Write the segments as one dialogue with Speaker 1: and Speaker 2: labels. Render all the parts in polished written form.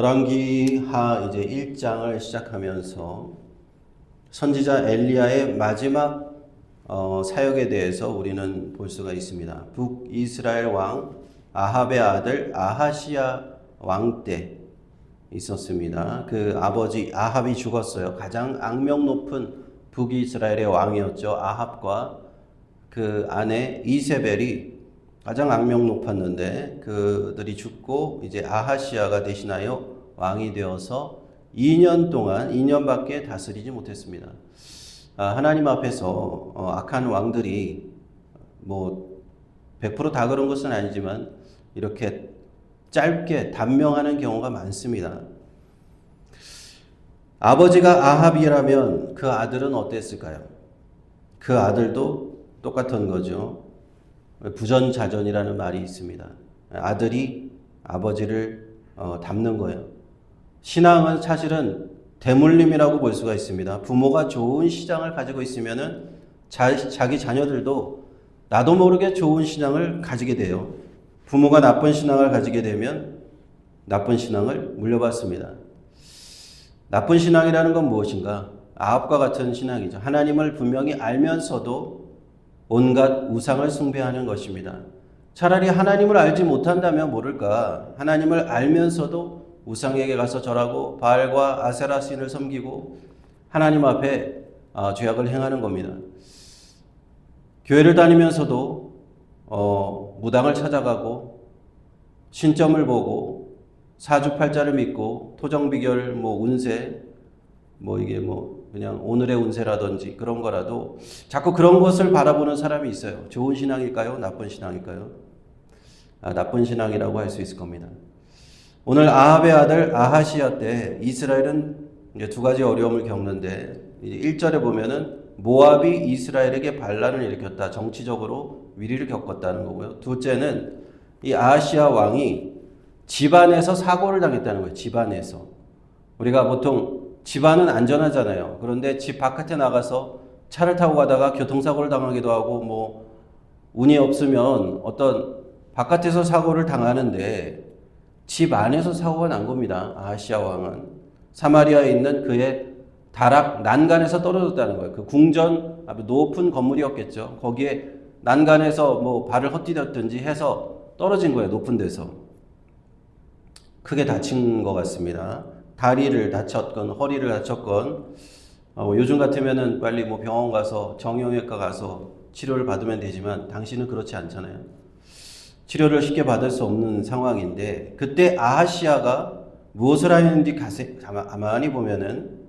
Speaker 1: 열왕기하 이제 1장을 시작하면서 선지자 엘리야의 마지막 사역에 대해서 우리는 볼 수가 있습니다. 북이스라엘 왕 아합의 아들 아하시야 왕 때 있었습니다. 그 아버지 아합이 죽었어요. 가장 악명 높은 북이스라엘의 왕이었죠. 아합과 그 아내 이세벨이 가장 악명 높았는데 그들이 죽고 이제 아하시야가 대신하여 왕이 되어서 2년밖에 다스리지 못했습니다. 하나님 앞에서 악한 왕들이 뭐 100%다 그런 것은 아니지만 이렇게 짧게 단명하는 경우가 많습니다. 아버지가 아합이라면 그 아들은 어땠을까요? 그 아들도 똑같은 거죠. 부전자전이라는 말이 있습니다. 아들이 아버지를 닮는 거예요. 신앙은 사실은 대물림이라고 볼 수가 있습니다. 부모가 좋은 신앙을 가지고 있으면은 자기 자녀들도 나도 모르게 좋은 신앙을 가지게 돼요. 부모가 나쁜 신앙을 가지게 되면 나쁜 신앙을 물려받습니다. 나쁜 신앙이라는 건 무엇인가? 아합과 같은 신앙이죠. 하나님을 분명히 알면서도 온갖 우상을 숭배하는 것입니다. 차라리 하나님을 알지 못한다면 모를까? 하나님을 알면서도 우상에게 가서 절하고 바알과 아세라 신을 섬기고 하나님 앞에 죄악을 행하는 겁니다. 교회를 다니면서도 무당을 찾아가고 신점을 보고 사주팔자를 믿고 토정비결 운세 이게 그냥 오늘의 운세라든지 그런 거라도 자꾸 그런 것을 바라보는 사람이 있어요. 좋은 신앙일까요? 나쁜 신앙일까요? 나쁜 신앙이라고 할 수 있을 겁니다. 오늘 아합의 아들 아하시야 때 이스라엘은 이제 두 가지 어려움을 겪는데 1절에 보면은 모압이 이스라엘에게 반란을 일으켰다. 정치적으로 위기를 겪었다는 거고요. 둘째는 이 아하시야 왕이 집안에서 사고를 당했다는 거예요. 집안에서. 우리가 보통 집안은 안전하잖아요. 그런데 집 바깥에 나가서 차를 타고 가다가 교통사고를 당하기도 하고 운이 없으면 어떤 바깥에서 사고를 당하는데 집 안에서 사고가 난 겁니다. 아하시야 왕은 사마리아에 있는 그의 다락 난간에서 떨어졌다는 거예요. 그 궁전 아주 높은 건물이었겠죠. 거기에 난간에서 발을 헛디뎠든지 해서 떨어진 거예요. 높은 데서. 크게 다친 것 같습니다. 다리를 다쳤건 허리를 다쳤건 요즘 같으면은 빨리 병원 가서 정형외과 가서 치료를 받으면 되지만 당신은 그렇지 않잖아요. 치료를 쉽게 받을 수 없는 상황인데 그때 아하시야가 무엇을 하는지 가만히 보면은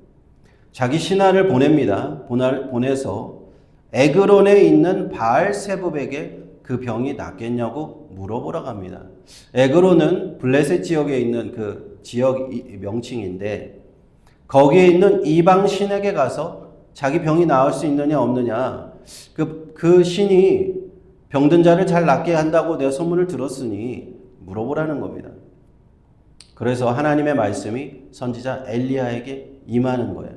Speaker 1: 자기 신하를 보냅니다. 보내서 에그론에 있는 바알세붑에게 그 병이 낫겠냐고 물어보라고 합니다. 에그론은 블레셋 지역에 있는 그 지역 명칭인데 거기에 있는 이방 신에게 가서 자기 병이 나을 수 있느냐 없느냐 그 신이 병든 자를 잘 낫게 한다고 내가 소문을 들었으니 물어보라는 겁니다. 그래서 하나님의 말씀이 선지자 엘리야에게 임하는 거예요.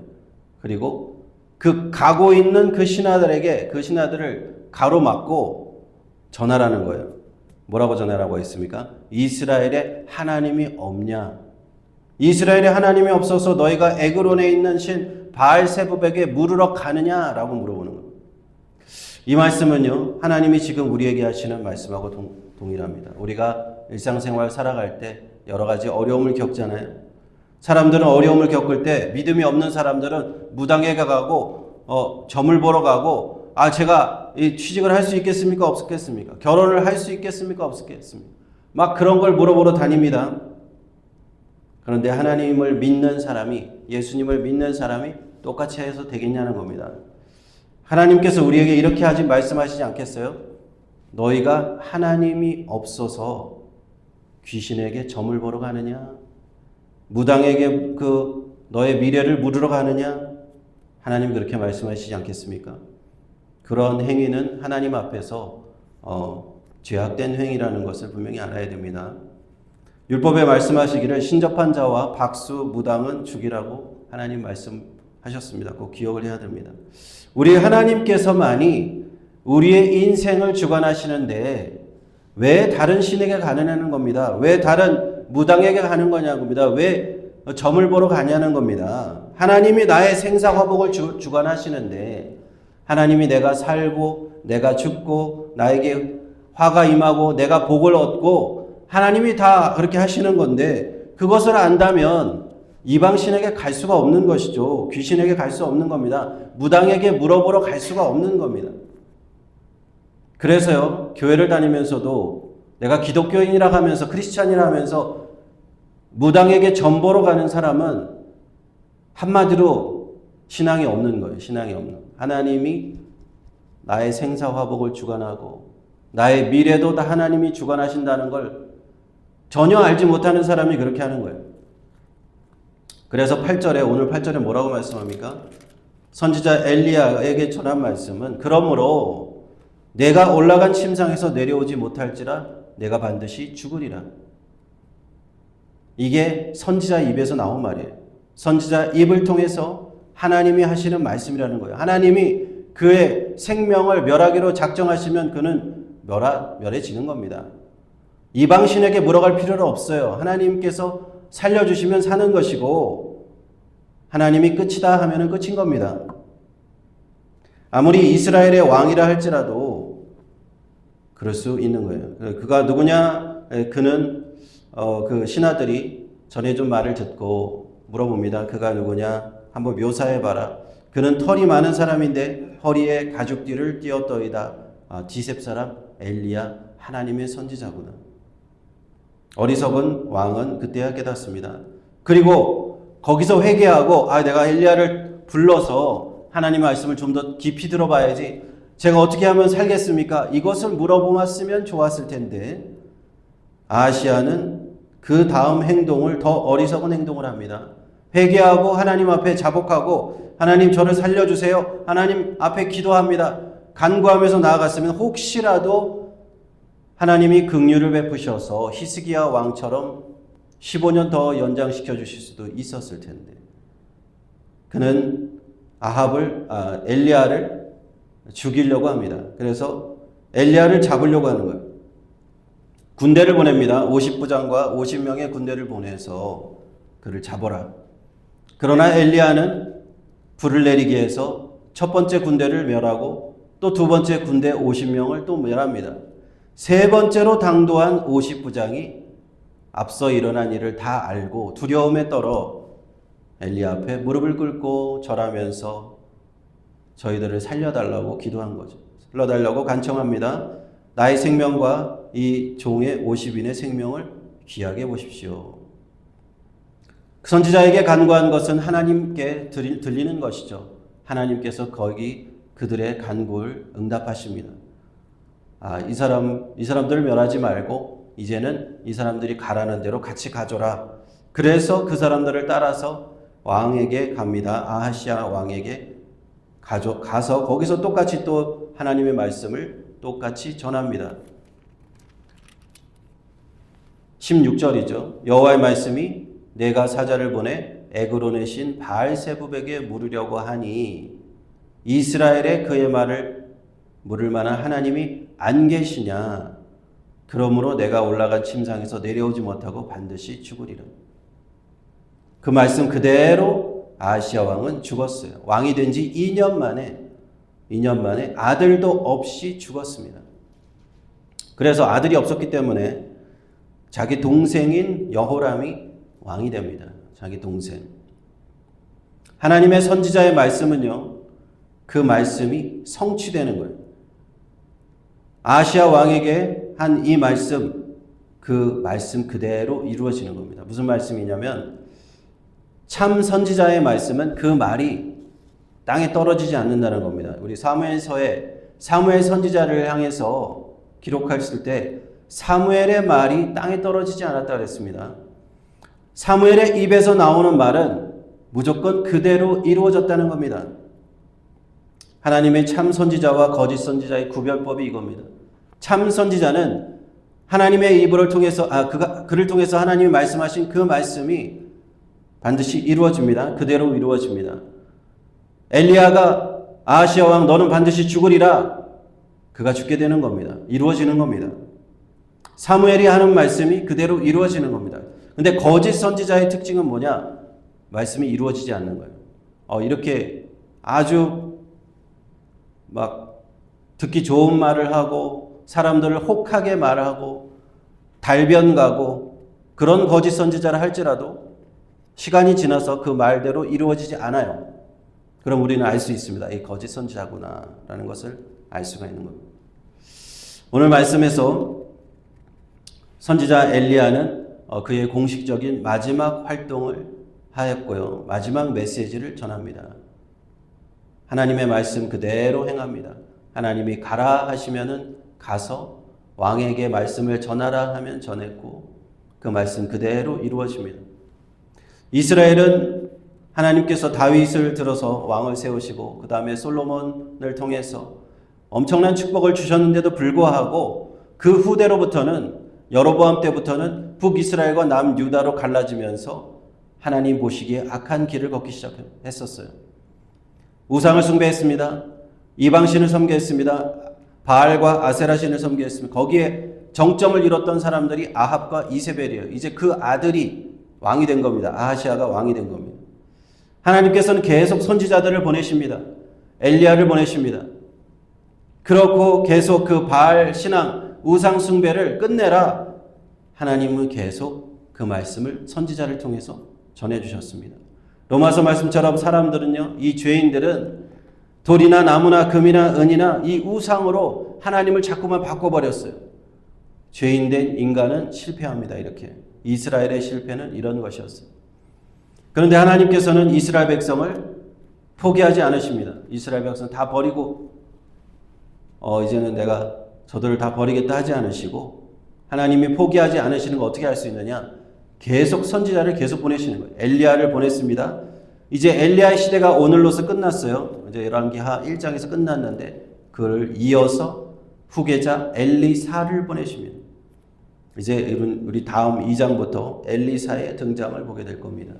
Speaker 1: 그리고 그 가고 있는 그 신하들에게 그 신하들을 가로막고 전하라는 거예요. 뭐라고 전하라고 했습니까? 이스라엘에 하나님이 없냐? 이스라엘에 하나님이 없어서 너희가 에그론에 있는 신 바알세붑에게 물으러 가느냐라고 물어보는 거예요. 이 말씀은요, 하나님이 지금 우리에게 하시는 말씀하고 동일합니다. 우리가 일상생활 살아갈 때 여러 가지 어려움을 겪잖아요. 사람들은 어려움을 겪을 때 믿음이 없는 사람들은 무당에 가고 점을 보러 가고 제가 이 취직을 할 수 있겠습니까? 없겠습니까? 결혼을 할 수 있겠습니까? 없겠습니까? 막 그런 걸 물어보러 다닙니다. 그런데 하나님을 믿는 사람이 예수님을 믿는 사람이 똑같이 해서 되겠냐는 겁니다. 하나님께서 우리에게 이렇게 말씀하시지 않겠어요? 너희가 하나님이 없어서 귀신에게 점을 보러 가느냐? 무당에게 너의 미래를 물으러 가느냐? 하나님 그렇게 말씀하시지 않겠습니까? 그런 행위는 하나님 앞에서 죄악된 행위라는 것을 분명히 알아야 됩니다. 율법에 말씀하시기를 신접한 자와 박수, 무당은 죽이라고 하나님 말씀하셨습니다. 꼭 기억을 해야 됩니다. 우리 하나님께서만이 우리의 인생을 주관하시는데 왜 다른 신에게 가느냐는 겁니다. 왜 다른 무당에게 가는 거냐는 겁니다. 왜 점을 보러 가냐는 겁니다. 하나님이 나의 생사화복을 주관하시는데 하나님이 내가 살고 내가 죽고 나에게 화가 임하고 내가 복을 얻고 하나님이 다 그렇게 하시는 건데 그것을 안다면 이방신에게 갈 수가 없는 것이죠. 귀신에게 갈 수 없는 겁니다. 무당에게 물어보러 갈 수가 없는 겁니다. 그래서요, 교회를 다니면서도 내가 기독교인이라 하면서 크리스찬이라 하면서 무당에게 점 보러 가는 사람은 한마디로 신앙이 없는 거예요. 신앙이 없는. 하나님이 나의 생사화복을 주관하고 나의 미래도 다 하나님이 주관하신다는 걸 전혀 알지 못하는 사람이 그렇게 하는 거예요. 그래서 오늘 8절에 뭐라고 말씀합니까? 선지자 엘리야에게 전한 말씀은 그러므로 내가 올라간 침상에서 내려오지 못할지라 내가 반드시 죽으리라. 이게 선지자 입에서 나온 말이에요. 선지자 입을 통해서 하나님이 하시는 말씀이라는 거예요. 하나님이 그의 생명을 멸하기로 작정하시면 그는 멸해지는 겁니다. 이방신에게 물어갈 필요는 없어요. 하나님께서 살려주시면 사는 것이고 하나님이 끝이다 하면은 끝인 겁니다. 아무리 이스라엘의 왕이라 할지라도 그럴 수 있는 거예요. 그가 누구냐? 그는 그 신하들이 전해준 말을 듣고 물어봅니다. 그가 누구냐? 한번 묘사해봐라. 그는 털이 많은 사람인데 허리에 가죽띠를 띄었더이다. 디셉 사람 엘리야 하나님의 선지자구나. 어리석은 왕은 그때야 깨닫습니다. 그리고 거기서 회개하고 내가 엘리야를 불러서 하나님의 말씀을 좀 더 깊이 들어봐야지. 제가 어떻게 하면 살겠습니까? 이것을 물어보았으면 좋았을 텐데 아하시야는 그 다음 행동을 더 어리석은 행동을 합니다. 회개하고 하나님 앞에 자복하고 하나님 저를 살려주세요. 하나님 앞에 기도합니다. 간구하면서 나아갔으면 혹시라도 하나님이 긍휼을 베푸셔서 히스기야 왕처럼 15년 더 연장시켜 주실 수도 있었을 텐데 그는 엘리야를 죽이려고 합니다. 그래서 엘리야를 잡으려고 하는 거예요. 군대를 보냅니다. 50부장과 50명의 군대를 보내서 그를 잡아라. 그러나 엘리야는 불을 내리게 해서 첫 번째 군대를 멸하고 또 두 번째 군대 50명을 또 멸합니다. 세 번째로 당도한 50부장이 앞서 일어난 일을 다 알고 두려움에 떨어 엘리야 앞에 무릎을 꿇고 절하면서 저희들을 살려달라고 기도한 거죠. 살려달라고 간청합니다. 나의 생명과 이 종의 50인의 생명을 귀하게 보십시오. 선지자에게 간구한 것은 하나님께 들리는 것이죠. 하나님께서 거기 그들의 간구를 응답하십니다. 이 사람들을 멸하지 말고 이제는 이 사람들이 가라는 대로 같이 가줘라. 그래서 그 사람들을 따라서 왕에게 갑니다. 아하시야 왕에게 가서 거기서 똑같이 또 하나님의 말씀을 똑같이 전합니다. 16절이죠. 여호와의 말씀이 내가 사자를 보내 에그론의 신 바알세붑에게 물으려고 하니 이스라엘에 그의 말을 물을 만한 하나님이 안 계시냐? 그러므로 내가 올라간 침상에서 내려오지 못하고 반드시 죽으리라. 그 말씀 그대로 아하시야 왕은 죽었어요. 왕이 된 지 2년 만에 아들도 없이 죽었습니다. 그래서 아들이 없었기 때문에 자기 동생인 여호람이 왕이 됩니다. 자기 동생. 하나님의 선지자의 말씀은요, 그 말씀이 성취되는 거예요. 아하시야 왕에게 한 이 말씀, 그 말씀 그대로 이루어지는 겁니다. 무슨 말씀이냐면 참 선지자의 말씀은 그 말이 땅에 떨어지지 않는다는 겁니다. 우리 사무엘서에 사무엘 선지자를 향해서 기록했을 때 사무엘의 말이 땅에 떨어지지 않았다 그랬습니다. 사무엘의 입에서 나오는 말은 무조건 그대로 이루어졌다는 겁니다. 하나님의 참 선지자와 거짓 선지자의 구별법이 이겁니다. 참 선지자는 하나님의 입을 통해서 그를 통해서 하나님이 말씀하신 그 말씀이 반드시 이루어집니다. 그대로 이루어집니다. 엘리야가 아하시야 왕 너는 반드시 죽으리라. 그가 죽게 되는 겁니다. 이루어지는 겁니다. 사무엘이 하는 말씀이 그대로 이루어지는 겁니다. 근데 거짓 선지자의 특징은 뭐냐? 말씀이 이루어지지 않는 거예요. 이렇게 아주 막 듣기 좋은 말을 하고 사람들을 혹하게 말하고 달변 가고 그런 거짓 선지자를 할지라도 시간이 지나서 그 말대로 이루어지지 않아요. 그럼 우리는 알 수 있습니다. 이 거짓 선지자구나 라는 것을 알 수가 있는 겁니다. 오늘 말씀에서 선지자 엘리야는 그의 공식적인 마지막 활동을 하였고요. 마지막 메시지를 전합니다. 하나님의 말씀 그대로 행합니다. 하나님이 가라 하시면은 가서 왕에게 말씀을 전하라 하면 전했고 그 말씀 그대로 이루어집니다. 이스라엘은 하나님께서 다윗을 들어서 왕을 세우시고 그 다음에 솔로몬을 통해서 엄청난 축복을 주셨는데도 불구하고 그 후대로부터는 여로보암 때부터는 북이스라엘과 남유다로 갈라지면서 하나님 보시기에 악한 길을 걷기 시작했었어요. 우상을 숭배했습니다. 이방신을 섬겼습니다. 바알과 아세라신을 섬겼습니다. 거기에 정점을 이뤘던 사람들이 아합과 이세벨이에요. 이제 그 아들이 왕이 된 겁니다. 아하시아가 왕이 된 겁니다. 하나님께서는 계속 선지자들을 보내십니다. 엘리야를 보내십니다. 그렇고 계속 그 바알 신앙, 우상 숭배를 끝내라. 하나님은 계속 그 말씀을 선지자를 통해서 전해주셨습니다. 로마서 말씀처럼 사람들은요, 이 죄인들은 돌이나 나무나 금이나 은이나 이 우상으로 하나님을 자꾸만 바꿔버렸어요. 죄인된 인간은 실패합니다. 이렇게. 이스라엘의 실패는 이런 것이었어요. 그런데 하나님께서는 이스라엘 백성을 포기하지 않으십니다. 이스라엘 백성 다 버리고 이제는 내가 저들을 다 버리겠다 하지 않으시고 하나님이 포기하지 않으시는 거 어떻게 할 수 있느냐? 계속 선지자를 계속 보내시는 거예요. 엘리야를 보냈습니다. 이제 엘리야의 시대가 오늘로서 끝났어요. 이제 열왕기하 1장에서 끝났는데 그를 이어서 후계자 엘리사를 보내십니다. 이제 우리 다음 2장부터 엘리사의 등장을 보게 될 겁니다.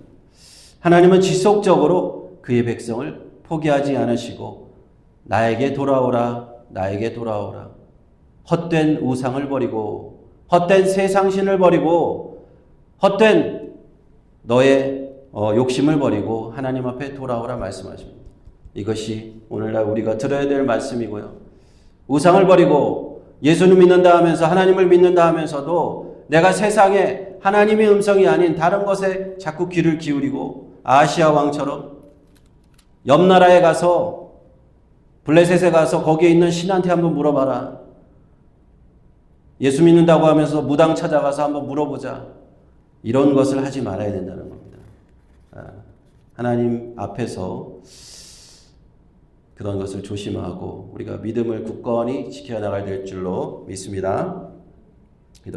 Speaker 1: 하나님은 지속적으로 그의 백성을 포기하지 않으시고 나에게 돌아오라, 나에게 돌아오라. 헛된 우상을 버리고 헛된 세상신을 버리고 헛된 너의 욕심을 버리고 하나님 앞에 돌아오라 말씀하십니다. 이것이 오늘날 우리가 들어야 될 말씀이고요. 우상을 버리고 예수를 믿는다 하면서 하나님을 믿는다 하면서도 내가 세상에 하나님의 음성이 아닌 다른 것에 자꾸 귀를 기울이고 아시아 왕처럼 옆 나라에 가서 블레셋에 가서 거기에 있는 신한테 한번 물어봐라. 예수 믿는다고 하면서 무당 찾아가서 한번 물어보자. 이런 것을 하지 말아야 된다는 겁니다. 하나님 앞에서 그런 것을 조심하고 우리가 믿음을 굳건히 지켜나가야 될 줄로 믿습니다.